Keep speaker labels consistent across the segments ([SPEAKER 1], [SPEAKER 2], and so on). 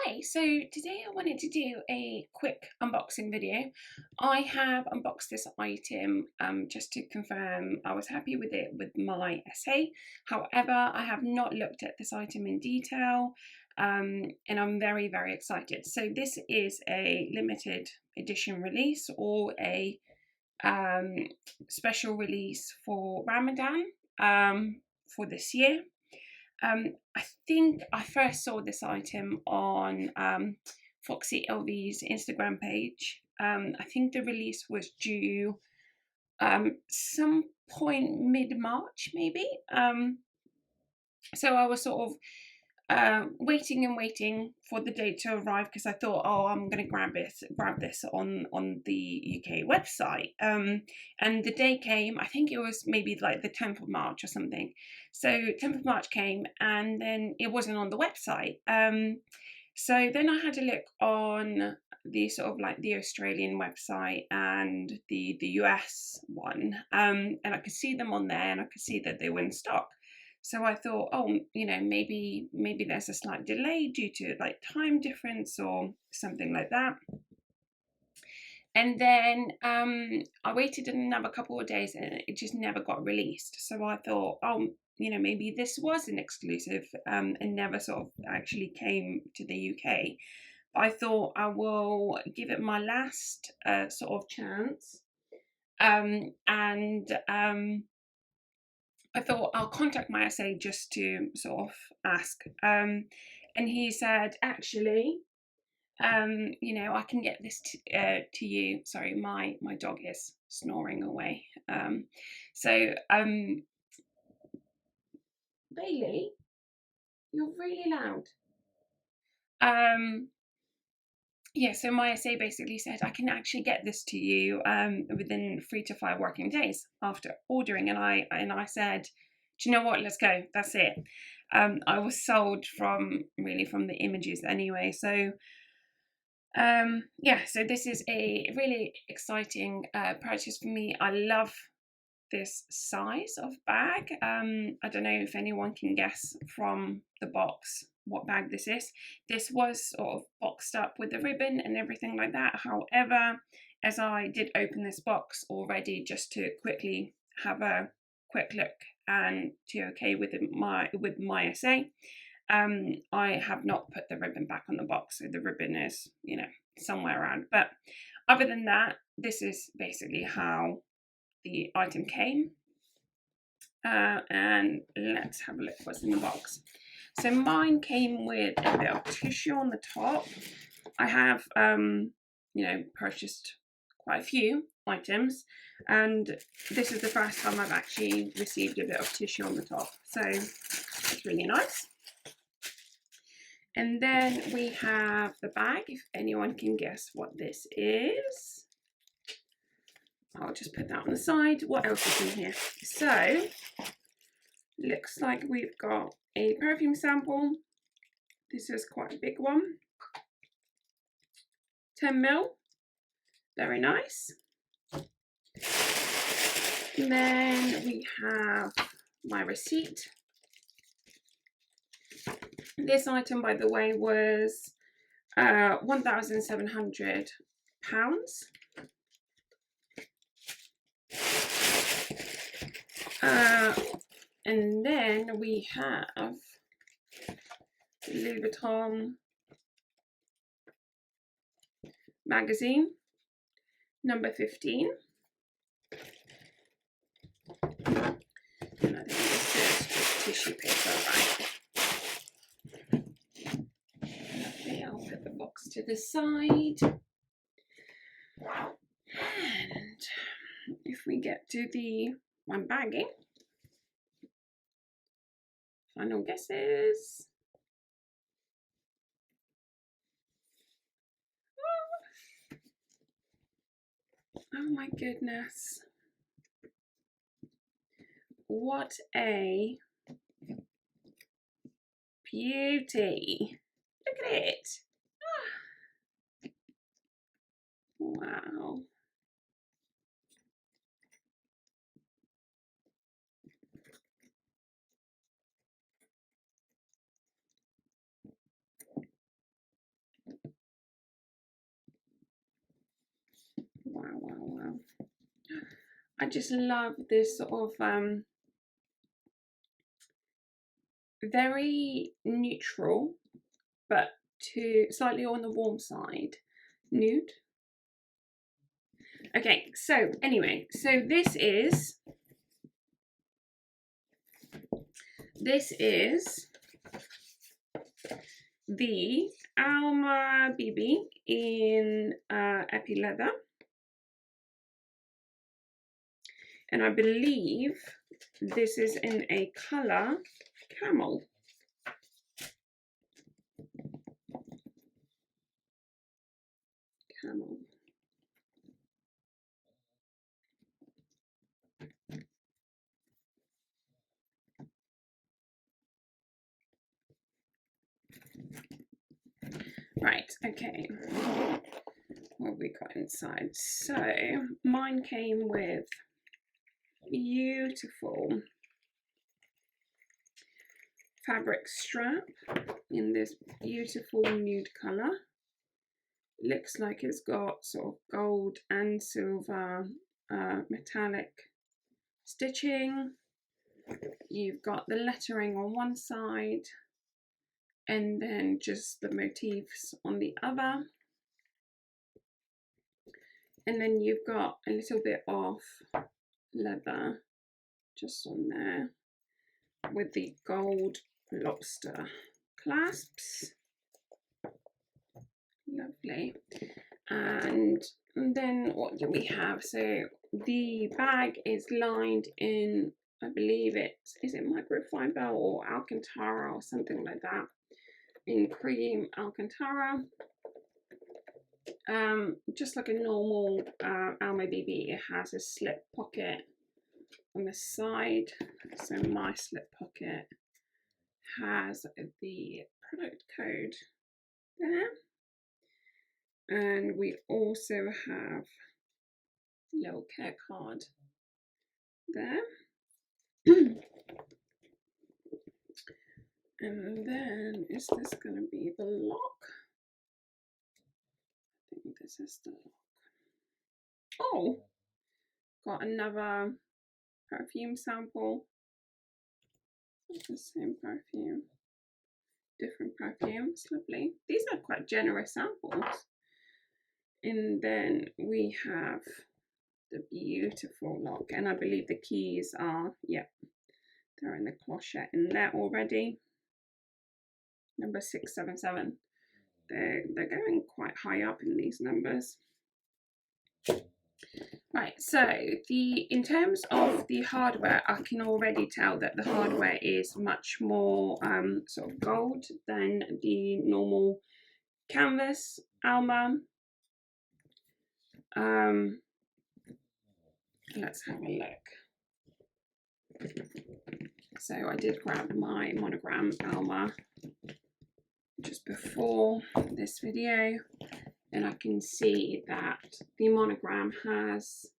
[SPEAKER 1] Hi, so today I wanted to do a quick unboxing video. I have unboxed this item just to confirm I was happy with it with my essay. However, I have not looked at this item in detail and I'm very, very excited. So this is a limited edition release or a um, special release for Ramadan for this year. I think I first saw this item on Foxy LV's Instagram page. I think the release was due some point mid-March, maybe. So I was sort of waiting and waiting for the date to arrive because I thought, oh, I'm going to grab this on the UK website. And the day came. I think it was maybe like the 10th of March or something. So 10th of March came, and then it wasn't on the website. So then I had a look on the sort of like the Australian website and the US one, and I could see them on there, and I could see that they were in stock. So I thought, oh, maybe there's a slight delay due to like time difference or something like that. And then I waited another couple of days and it just never got released. So I thought, oh, maybe this was an exclusive and never sort of actually came to the UK. But I thought I will give it my last sort of chance. And I thought I'll contact my SA just to sort of ask. And he said, actually, I can get this to you. Sorry, my dog is snoring away. Bailey, you're really loud. Yeah, so my SA basically said I can actually get this to you within 3 to 5 working days after ordering, and I said, do you know what? Let's go. That's it. I was sold from the images anyway. So yeah, so this is a really exciting purchase for me. I love this size of bag. I don't know if anyone can guess from the box what bag this is. This was sort of boxed up with the ribbon and everything like that. However, as I did open this box already just to quickly have a quick look and to okay with my essay, I have not put the ribbon back on the box, so the ribbon is somewhere around. But other than that, this is basically how the item came. And let's have a look what's in the box. So mine came with a bit of tissue on the top. I have purchased quite a few items, and this is the first time I've actually received a bit of tissue on the top, so it's really nice. And then we have the bag, if anyone can guess what this is. I'll just put that on the side. What else is in here? So, looks like we've got a perfume sample. This is quite a big one. 10 ml. Very nice. And then we have my receipt. This item, by the way, was £1,700. And then we have Louis Vuitton magazine, number 15. And I think this is just tissue paper, right? Okay, I'll put the box to the side. And if we get to the unbagging, final guesses. Oh my goodness. What a beauty. Look at it. Wow. I just love this sort of very neutral, but slightly on the warm side nude. Okay, so anyway, so this is the Alma BB in Epi Leather, and I believe this is in a colour camel. Camel. Right, okay. What have we got inside? So mine came with beautiful fabric strap in this beautiful nude colour. Looks like it's got sort of gold and silver metallic stitching. You've got the lettering on one side and then just the motifs on the other, and then you've got a little bit of leather just on there with the gold lobster clasps. Lovely. And then what do we have? So the bag is lined in, I believe is it microfiber or Alcantara or something like that, in cream Alcantara. Just like a normal Alma BB, it has a slip pocket on the side. So my slip pocket has the product code there, and we also have a little care card there. And then is this going to be the lock? I think this is the lock. Oh, got another perfume sample. It's the same perfume, different perfumes. Lovely. These are quite generous samples. And then we have the beautiful lock, and I believe the keys are, yep, they're in the clochette in there already. Number 677. They're going quite high up in these numbers. Right, so in terms of the hardware, I can already tell that the hardware is much more sort of gold than the normal canvas Alma. Let's have a look. So I did grab my monogram Alma just before this video, and I can see that the monogram has,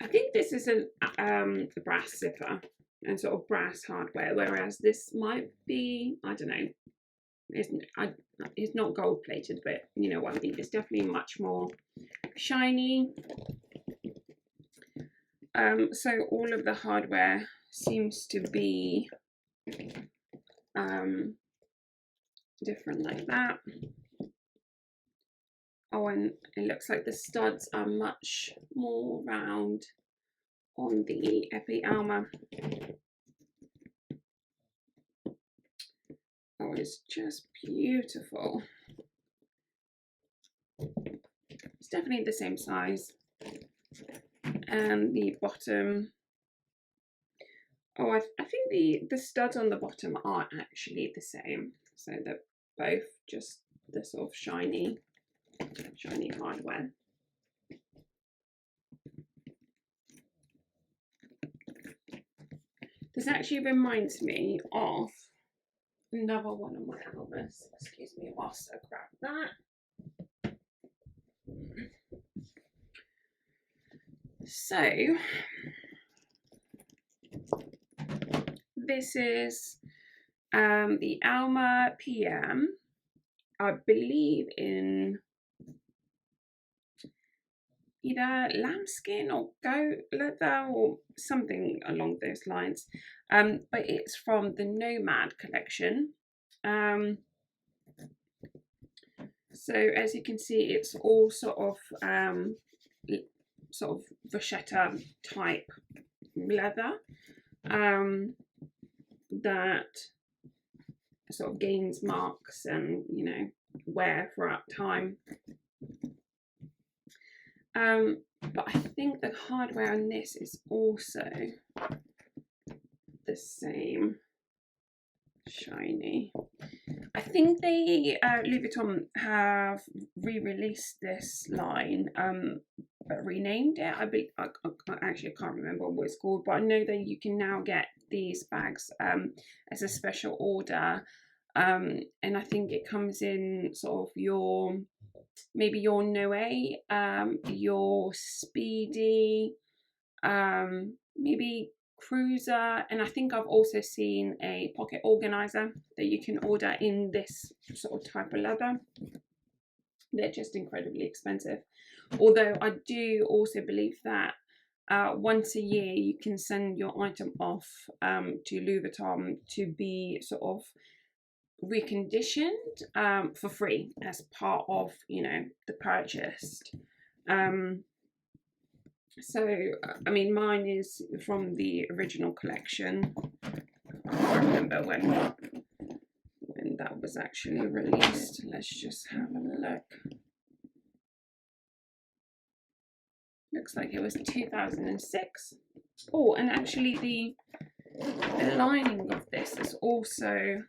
[SPEAKER 1] I think this is a brass zipper and sort of brass hardware, whereas this might be, I don't know, it's not gold plated, but you know what I mean, it's definitely much more shiny. So all of the hardware seems to be different like that. Oh, and it looks like the studs are much more round on the Epi Alma. Oh, it's just beautiful. It's definitely the same size. And the bottom, oh, I think the studs on the bottom are actually the same. So they're both just the sort of shiny hardware. This actually reminds me of another one of my Almas. Excuse me whilst I grab that. So this is the Alma PM, I believe in either lambskin or goat leather or something along those lines. But it's from the Nomad collection. So as you can see, it's all sort of vachetta type leather that sort of gains marks and, you know, wear throughout time. But I think the hardware on this is also the same, shiny. I think they Louis Vuitton have re-released this line, but renamed it. I can't remember what it's called, but I know that you can now get these bags as a special order, and I think it comes in sort of your, maybe your Noe, your Speedy, maybe Cruiser, and I think I've also seen a pocket organizer that you can order in this sort of type of leather. They're just incredibly expensive, although I do also believe that once a year you can send your item off to Louis Vuitton to be sort of reconditioned for free as part of, you know, the purchase. So I mean, mine is from the original collection. I can't remember when that was actually released. Let's just have a look. Looks like it was 2006. Oh, and actually the lining of this is also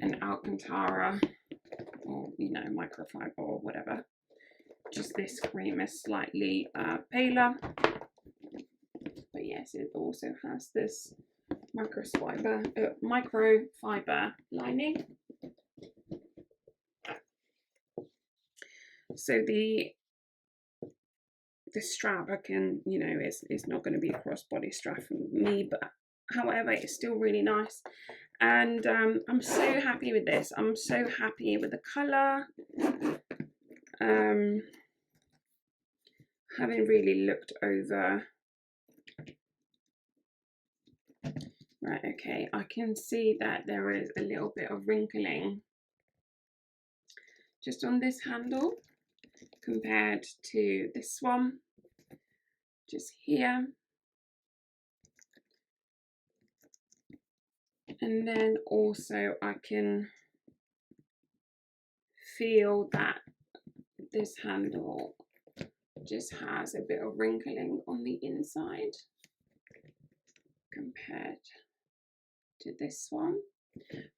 [SPEAKER 1] an Alcantara, or, you know, microfiber or whatever. Just this cream is slightly paler, but yes, it also has this microfiber lining. So the strap, I can, you know, is not going to be a crossbody strap for me, but however, it's still really nice. And I'm so happy with this. I'm so happy with the colour. Having really looked over, right, okay, I can see that there is a little bit of wrinkling just on this handle compared to this one, just here. And then also I can feel that this handle just has a bit of wrinkling on the inside compared to this one,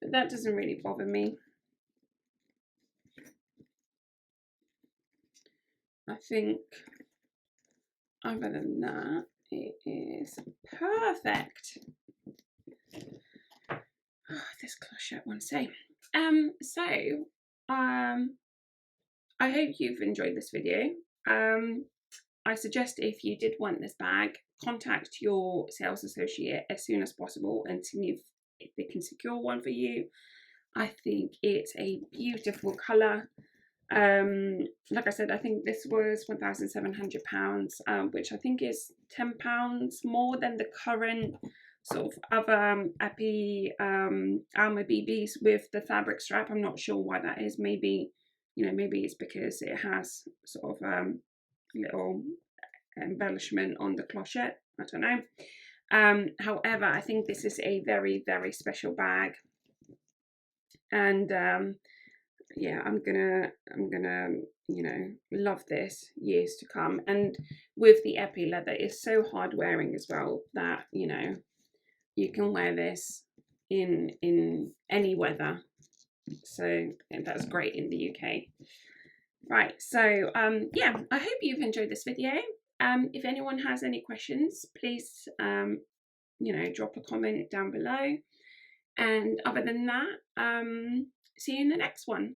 [SPEAKER 1] but that doesn't really bother me. I think other than that, it is perfect. Oh, this clochette one say. I hope you've enjoyed this video. I suggest if you did want this bag, contact your sales associate as soon as possible and see if they can secure one for you. I think it's a beautiful colour. Like I said, I think this was £1,700, which I think is £10 more than the current sort of other Epi Alma BBs with the fabric strap. I'm not sure why that is. Maybe, you know, maybe it's because it has sort of little embellishment on the clochette. I don't know. However, I think this is a very, very special bag, and yeah, I'm gonna you know, love this years to come. And with the Epi leather, it's so hard wearing as well that, you know, you can wear this in any weather. So that's great in the UK. Right, so yeah, I hope you've enjoyed this video. If anyone has any questions, please you know, drop a comment down below. And other than that, see you in the next one.